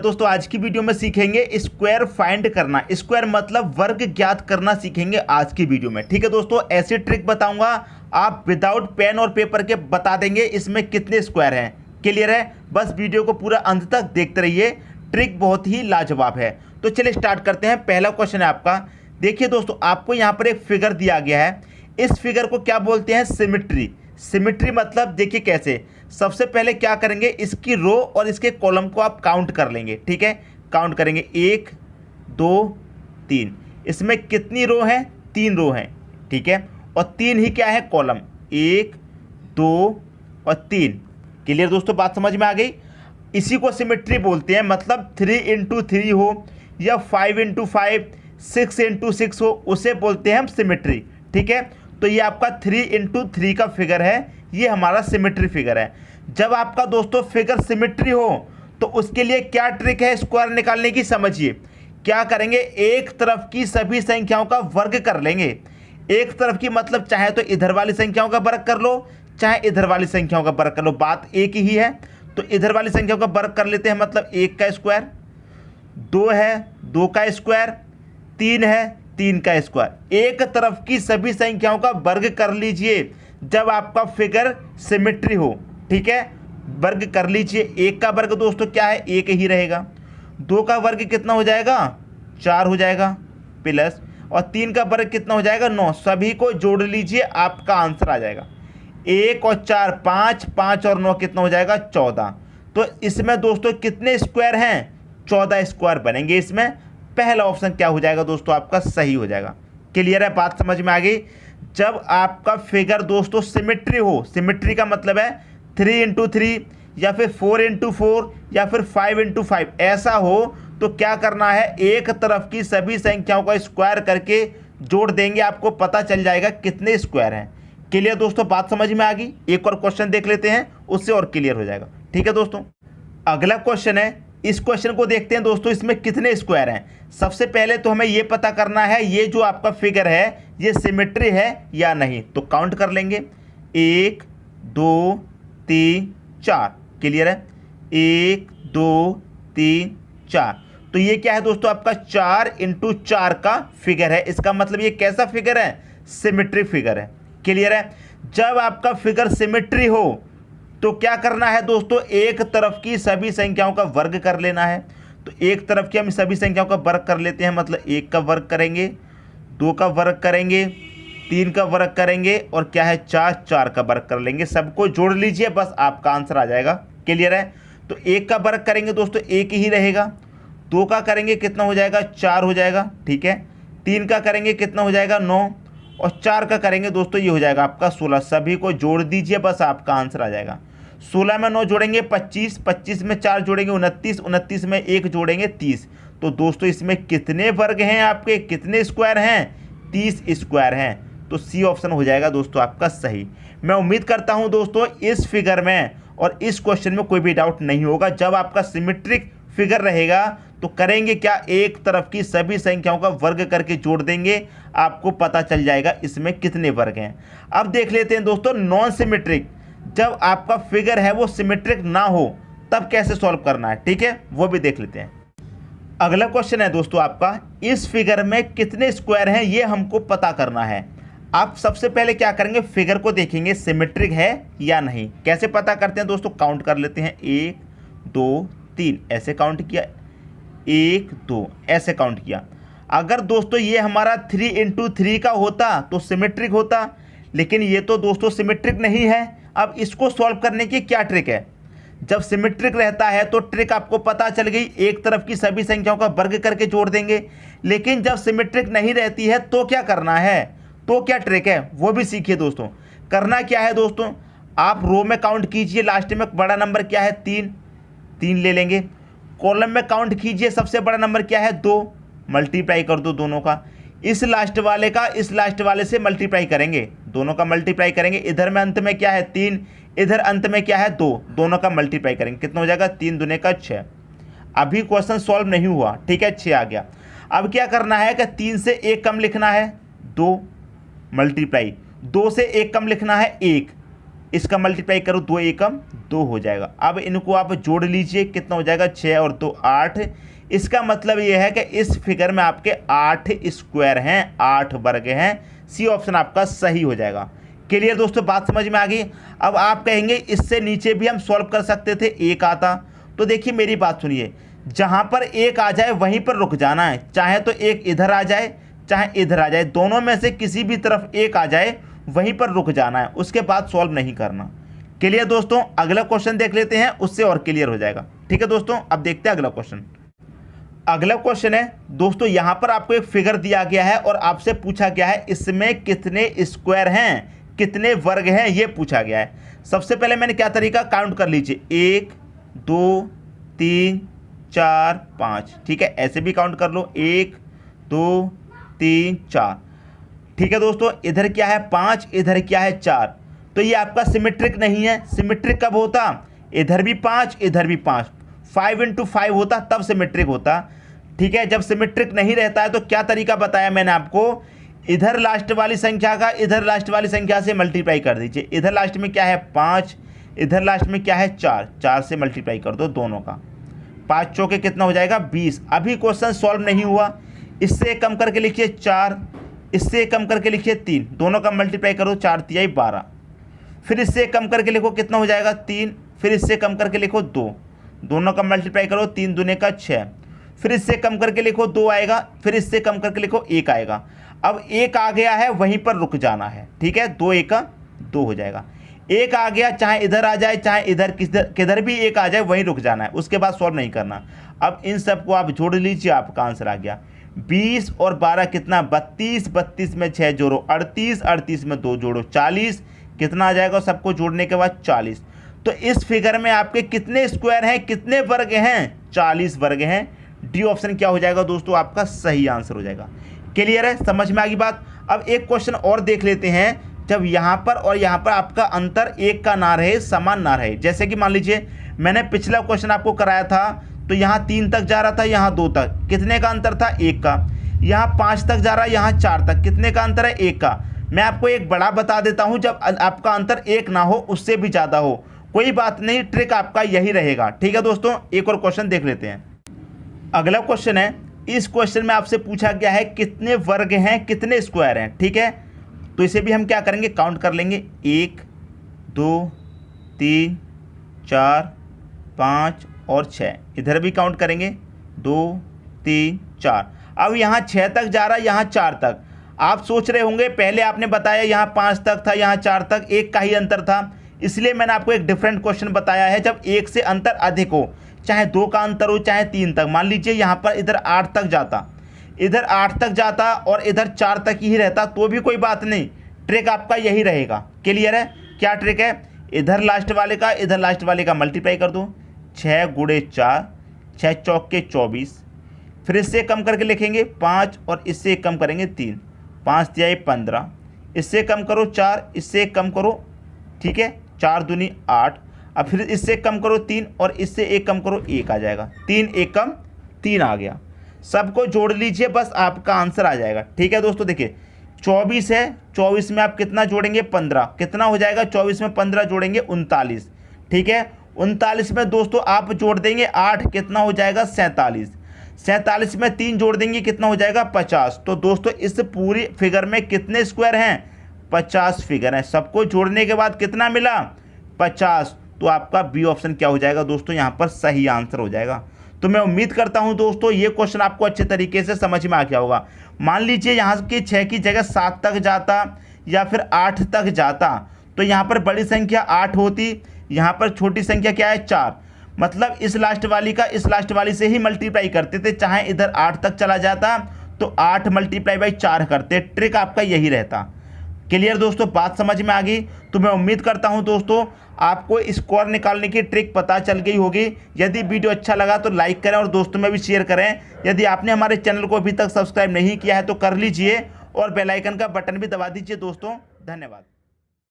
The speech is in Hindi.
दोस्तों आज की वीडियो में सीखेंगे स्क्वायर फाइंड करना। स्क्वायर मतलब वर्ग ज्ञात करना सीखेंगे आज की वीडियो में। ठीक है दोस्तों, ऐसी ट्रिक बताऊंगा आप विदाउट पेन और पेपर के बता देंगे इसमें कितने स्क्वायर हैं। क्लियर है? बस वीडियो को पूरा अंत तक देखते रहिए, ट्रिक बहुत ही लाजवाब है। तो चलिए स्टार्ट करते हैं। पहला क्वेश्चन है आपका। देखिए दोस्तों, आपको यहाँ पर एक फिगर दिया गया है। इस फिगर को क्या बोलते हैं? सिमिट्री। सिमिट्री मतलब देखिए कैसे, सबसे पहले क्या करेंगे, इसकी रो और इसके कॉलम को आप काउंट कर लेंगे। ठीक है, काउंट करेंगे 1 2 3। इसमें कितनी रो हैं? 3 रो हैं। ठीक है, और 3 ही क्या है? कॉलम। 1 2 और 3। क्लियर दोस्तों, बात समझ में आ गई? इसी को सिमिट्री बोलते हैं। मतलब 3 × 3 हो या 5 × 5 6 × 6 हो, उसे बोलते हैं हम सिमिट्री। ठीक है, तो ये आपका 3 × 3 का फिगर है, ये हमारा सिमिट्री फिगर है। जब आपका दोस्तों फिगर सिमिट्री हो तो उसके लिए क्या ट्रिक है स्क्वायर निकालने की? समझिए क्या करेंगे, एक तरफ की सभी संख्याओं का वर्ग कर लेंगे। एक तरफ की मतलब चाहे तो इधर वाली संख्याओं का वर्ग कर लो, चाहे इधर वाली संख्याओं का वर्ग कर लो, बात एक ही है। तो इधर वाली संख्याओं का वर्ग कर लेते हैं, मतलब 1 का स्क्वायर, 2 है 2 का स्क्वायर, 3 है 3 का स्क्वायर। एक तरफ की सभी संख्याओं का वर्ग कर लीजिए जब आपका फिगर सिमिट्री हो। ठीक है, वर्ग कर लीजिए। 1 का वर्ग दोस्तों क्या है? 1 ही रहेगा। 2 का वर्ग कितना हो जाएगा? 4 हो जाएगा प्लस, और 3 का वर्ग कितना हो जाएगा? 9। सभी को जोड़ लीजिए, आपका आंसर आ जाएगा 1 और 4 5, 5 और 9 कितना हो जाएगा? 14। तो इसमें दोस्तों कितने स्क्वायर हैं? 14 स्क्वायर बनेंगे इसमें। पहला ऑप्शन क्या हो जाएगा दोस्तों? आपका सही हो जाएगा। क्लियर है? बात समझ में आ गई? जब आपका फिगर दोस्तों सिमिट्री हो, सिमिट्री का मतलब है 3 × 3 या फिर 4 × 4 या फिर 5 × 5 ऐसा हो, तो क्या करना है, एक तरफ की सभी संख्याओं का स्क्वायर करके जोड़ देंगे, आपको पता चल जाएगा कितने स्क्वायर हैं। क्लियर दोस्तों, बात समझ में आ गई? एक और क्वेश्चन देख लेते हैं, उससे और क्लियर हो जाएगा। ठीक है दोस्तों, अगला क्वेश्चन है। इस क्वेश्चन को देखते हैं दोस्तों, इसमें कितने स्क्वायर हैं। सबसे पहले तो हमें ये पता करना है ये जो आपका फिगर है ये सिमेट्री है या नहीं। तो काउंट कर लेंगे 1 2 3 4। क्लियर है? 1 2 3 4। तो ये क्या है दोस्तों? आपका 4 × 4 का फिगर है। इसका मतलब ये कैसा फिगर है? सिमेट्री फिगर है। क्लियर है? जब आपका फिगर सिमेट्री हो तो क्या करना है दोस्तों, एक तरफ की सभी संख्याओं का वर्ग कर लेना है। तो एक तरफ की हम सभी संख्याओं का वर्ग कर लेते हैं, मतलब 1 का वर्ग करेंगे, 2 का वर्ग करेंगे, 3 का वर्ग करेंगे, और क्या है 4 का वर्ग कर लेंगे। सबको जोड़ लीजिए, बस आपका आंसर आ जाएगा। क्लियर है? तो 1 का वर्ग करेंगे दोस्तों 1 ही रहेगा, 2 का करेंगे कितना हो जाएगा? 4 हो जाएगा। ठीक है, 3 का करेंगे कितना हो जाएगा? 9, और 4 का करेंगे दोस्तों ये हो जाएगा आपका 16। सभी को जोड़ दीजिए, बस आपका आंसर आ जाएगा। 16 में 9 जोड़ेंगे 25, 25 में 4 जोड़ेंगे 29, 29 में 1 जोड़ेंगे 30। तो दोस्तों इसमें कितने वर्ग हैं आपके, कितने स्क्वायर हैं? 30 स्क्वायर हैं। तो सी ऑप्शन हो जाएगा दोस्तों आपका सही। मैं उम्मीद करता हूं दोस्तों इस फिगर में और इस क्वेश्चन में कोई भी डाउट नहीं होगा। जब आपका सिमेट्रिक फिगर रहेगा तो करेंगे क्या, एक तरफ की सभी संख्याओं का वर्ग करके जोड़ देंगे, आपको पता चल जाएगा इसमें कितने वर्ग हैं। अब देख लेते हैं दोस्तों नॉन सिमेट्रिक। जब आपका फिगर है वो सिमेट्रिक ना हो तब कैसे सॉल्व करना है। ठीक है, वो भी देख लेते हैं। अगला क्वेश्चन है दोस्तों आपका, इस फिगर में कितने स्क्वायर हैं ये हमको पता करना है। आप सबसे पहले क्या करेंगे, फिगर को देखेंगे सिमेट्रिक है या नहीं। कैसे पता करते हैं दोस्तों? काउंट कर लेते हैं 1 2 3, ऐसे काउंट किया, 1 2 ऐसे काउंट किया। अगर दोस्तों ये हमारा 3 × 3 का होता तो सिमेट्रिक होता, लेकिन ये तो दोस्तों सिमेट्रिक नहीं है। अब इसको सॉल्व करने की क्या ट्रिक है? जब सिमेट्रिक रहता है तो ट्रिक आपको पता चल गई, एक तरफ की सभी संख्याओं का वर्ग करके जोड़ देंगे। लेकिन जब सिमेट्रिक नहीं रहती है तो क्या करना है, तो क्या ट्रिक है वो भी सीखिए दोस्तों। करना क्या है दोस्तों, आप रो में काउंट कीजिए, लास्ट में बड़ा नंबर क्या है? 3 ले लेंगे। कॉलम में काउंट कीजिए, सबसे बड़ा नंबर क्या है? 2, मल्टीप्लाई कर दो दोनों का। इस लास्ट वाले का इस लास्ट वाले से मल्टीप्लाई करेंगे, दोनों का मल्टीप्लाई करेंगे। इधर में अंत में क्या है? 3, इधर अंत में क्या है? 2, दोनों का मल्टीप्लाई करेंगे, कितना हो जाएगा? 3 दूने का 6। अभी क्वेश्चन सॉल्व नहीं हुआ, ठीक है, 6 आ गया। अब क्या करना है कि 3 से 1 कम लिखना है, 2 मल्टीप्लाई, 2 से 1 कम लिखना है 1, इसका मल्टीप्लाई करो 2 एकम 2 हो जाएगा। अब इनको आप जोड़ लीजिए, कितना हो जाएगा 6 और 2 8। इसका मतलब ये है कि इस फिगर में आपके 8 स्क्वायर हैं, 8 वर्ग हैं। सी ऑप्शन आपका सही हो जाएगा। क्लियर दोस्तों, बात समझ में आ गई। अब आप कहेंगे इससे नीचे भी हम सॉल्व कर सकते थे, एक आता। तो देखिए मेरी बात सुनिए, जहाँ पर एक आ जाए वहीं पर रुक जाना है। चाहे तो एक इधर आ जाए चाहे इधर आ जाए, दोनों में से किसी भी तरफ एक आ जाए वहीं पर रुक जाना है, उसके बाद सॉल्व नहीं करना। क्लियर दोस्तों, अगला क्वेश्चन देख लेते हैं, उससे और क्लियर हो जाएगा। ठीक है दोस्तों, अब देखते हैं अगला क्वेश्चन। अगला क्वेश्चन है दोस्तों, यहाँ पर आपको एक फिगर दिया गया है और आपसे पूछा गया है इसमें कितने स्क्वायर हैं, कितने वर्ग हैं, ये पूछा गया है। सबसे पहले मैंने क्या तरीका, काउंट कर लीजिए, 1 2 3 4 5। ठीक है, ऐसे भी काउंट कर लो, 1 2 3 4। ठीक है दोस्तों, इधर क्या है 5, इधर क्या है 4। तो ये आपका सिमेट्रिक नहीं है। सिमेट्रिक कब होता, इधर भी 5 इधर भी 5, 5 × 5 होता, तब सिमेट्रिक होता। ठीक है, जब सिमेट्रिक नहीं रहता है तो क्या तरीका बताया मैंने आपको, इधर लास्ट वाली संख्या का इधर लास्ट वाली संख्या से मल्टीप्लाई कर दीजिए। इधर लास्ट में क्या है 5, इधर लास्ट में क्या है 4, 4 से मल्टीप्लाई कर दो दोनों का। 5 चौके कितना हो जाएगा 20। अभी क्वेश्चन सॉल्व नहीं हुआ, इससे कम करके लिखिए 4, इससे कम करके लिखिए 3, दोनों का मल्टीप्लाई करो, 4 तिहाई 12। फिर इससे कम करके लिखो कितना हो जाएगा 3, फिर इससे कम करके लिखो 2, दोनों का मल्टीप्लाई करो, 3 दूने का 6। फिर इससे कम करके लिखो 2 आएगा, फिर इससे कम करके लिखो 1 आएगा। अब 1 आ गया है वहीं पर रुक जाना है। ठीक है, 2 1 2 हो जाएगा। 1 आ गया, चाहे इधर आ जाए चाहे इधर किधर भी 1 आ जाए वहीं रुक जाना है, उसके बाद सॉल्व नहीं करना। अब इन सबको आप जोड़ लीजिए, आपका आंसर आ गया 20 और 12 कितना 32, 32 में 6 जोड़ो 38, 38 में 2 जोड़ो 40, कितना आ जाएगा सबको जोड़ने के बाद 40। तो इस फिगर में आपके कितने स्क्वायर हैं, कितने वर्ग हैं, 40 वर्ग हैं। डी ऑप्शन क्या हो जाएगा दोस्तों, आपका सही आंसर हो जाएगा। क्लियर है, समझ में आ गई बात। अब एक क्वेश्चन और देख लेते हैं, जब यहाँ पर और यहाँ पर आपका अंतर एक का ना रहे, समान ना रहे। जैसे कि मान लीजिए मैंने पिछला क्वेश्चन आपको कराया था, तो यहाँ 3 तक जा रहा था, यहाँ 2 तक, कितने का अंतर था 1 का। यहाँ 5 तक जा रहा है, यहाँ 4 तक, कितने का अंतर है 1 का। मैं आपको एक बड़ा बता देता हूँ, जब आपका अंतर 1 ना हो, उससे भी ज़्यादा हो, कोई बात नहीं, ट्रिक आपका यही रहेगा। ठीक है दोस्तों, एक और क्वेश्चन देख लेते हैं। अगला क्वेश्चन है, इस क्वेश्चन में आपसे पूछा गया है कितने वर्ग हैं, कितने स्क्वायर हैं। ठीक है, तो इसे भी हम क्या करेंगे, काउंट कर लेंगे, 1 2 3 4 5 और 6। इधर भी काउंट करेंगे, 2 3 4। अब यहाँ 6 तक जा रहा है, यहाँ 4 तक। आप सोच रहे होंगे पहले आपने बताया यहाँ 5 तक था, यहाँ 4 तक, 1 का ही अंतर था, इसलिए मैंने आपको एक डिफरेंट क्वेश्चन बताया है। जब 1 से अंतर अधिक हो, चाहे 2 का अंतर हो चाहे 3 तक, मान लीजिए यहाँ पर इधर 8 तक जाता, इधर 8 तक जाता और इधर 4 तक ही रहता, तो भी कोई बात नहीं, ट्रिक आपका यही रहेगा। क्लियर है, क्या ट्रिक है, इधर लास्ट वाले का इधर लास्ट वाले का मल्टीप्लाई कर दो, 6 × 4, 6 चौके 24। फिर इससे कम करके लिखेंगे 5 और इससे कम करेंगे 3, 5 तिहाई 15, इससे कम करो 4, इससे कम करो, ठीक है, 4 दूनी 8। अब फिर इससे कम करो 3 और इससे 1 कम करो, 1 आ जाएगा, 3 1 कम 3 आ गया। सबको जोड़ लीजिए, बस आपका आंसर आ जाएगा। ठीक है दोस्तों, देखिए 24 है, 24 में आप कितना जोड़ेंगे 15, कितना हो जाएगा 24 में 15 जोड़ेंगे 39। ठीक है, 39 में दोस्तों आप जोड़ देंगे 8, कितना हो जाएगा 47। 47 में 3 जोड़ देंगे, कितना हो जाएगा 50। तो दोस्तों इस पूरी फिगर में कितने स्क्वायर हैं, 50 फिगर हैं। सबको जोड़ने के बाद कितना मिला 50। तो आपका बी ऑप्शन क्या हो जाएगा दोस्तों, यहाँ पर सही आंसर हो जाएगा। तो मैं उम्मीद करता हूँ दोस्तों ये क्वेश्चन आपको अच्छे तरीके से समझ में आ गया होगा। मान लीजिए यहाँ की 6 की जगह 7 तक जाता या फिर 8 तक जाता, तो यहाँ पर बड़ी संख्या 8 होती, यहाँ पर छोटी संख्या क्या है 4। मतलब इस लास्ट वाली का इस लास्ट वाली से ही मल्टीप्लाई करते थे, चाहे इधर 8 तक चला जाता तो 8 × 4 करते। ट्रिक आपका यही रहता। क्लियर दोस्तों, बात समझ में आ गई। तो मैं उम्मीद करता हूं दोस्तों आपको स्कोर निकालने की ट्रिक पता चल गई होगी। यदि वीडियो अच्छा लगा तो लाइक करें और दोस्तों में भी शेयर करें। यदि आपने हमारे चैनल को अभी तक सब्सक्राइब नहीं किया है तो कर लीजिए और बेल आइकन का बटन भी दबा दीजिए दोस्तों। धन्यवाद।